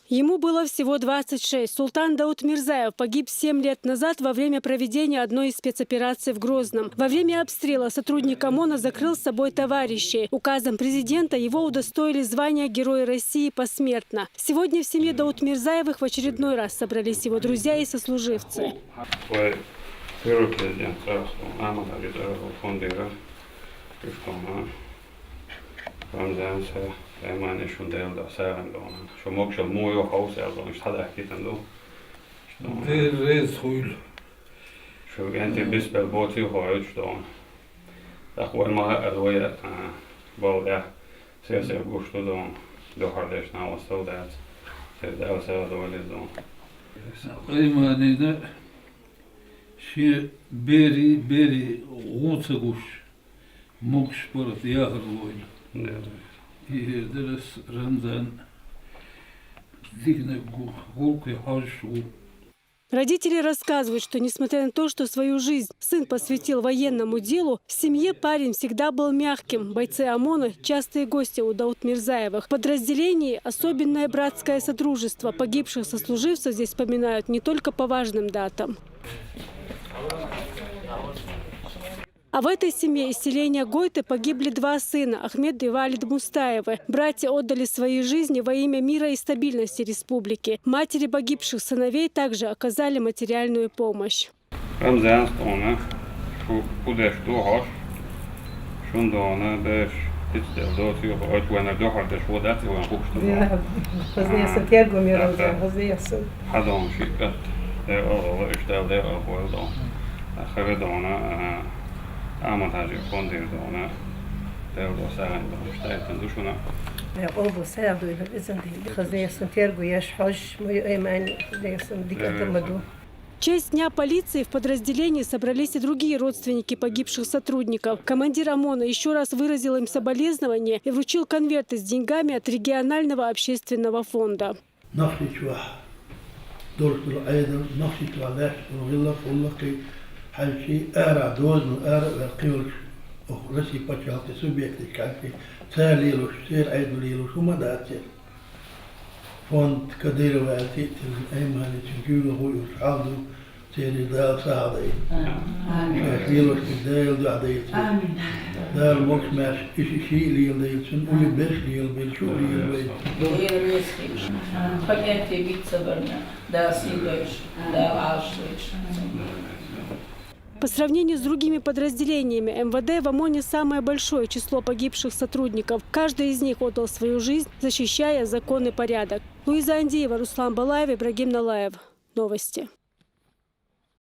Ему было всего 26. Султан Даутмирзаев погиб 7 лет назад во время проведения одной из спецопераций в Грозном. Во время обстрела сотрудник ОМОНа закрыл с собой товарищей. Указом президента его удостоили звания Героя России посмертно. Сегодня в семье Даутмирзаевых в очередной раз собрались его друзья и сослуживцы. Бери гуцагуш мокш порт ягрлойн. И дерес рандан дигне гулки хашу. Родители рассказывают, что несмотря на то, что свою жизнь сын посвятил военному делу, в семье парень всегда был мягким. Бойцы ОМОНа – частые гости у Даутмирзаевых. В подразделении особенное братское содружество. Погибших сослуживцев здесь вспоминают не только по важным датам. А в этой семье из селения Гойты погибли 2 сына – Ахмед и Валид Мустаевы. Братья отдали свои жизни во имя мира и стабильности республики. Матери погибших сыновей также оказали материальную помощь. В честь Дня полиции в подразделении собрались и другие родственники погибших сотрудников. Командир ОМОНа еще раз выразил им соболезнования и вручил конверты с деньгами от регионального общественного фонда. Fond Kadyrova titel Ayman Tjugo Hoyos Aldo Teri Dal Saadi. Kilos Dale Dade. Dal Moxmas Ishili Leilson, Uli Besli Bil Shuli. Понятие Вицеберна, да, Сидович, да, Ашлич. По сравнению с другими подразделениями МВД в ОМОНе самое большое число погибших сотрудников. Каждый из них отдал свою жизнь, защищая закон и порядок. Луиза Андеева, Руслан Балаев, Ибрагим Налаев. Новости.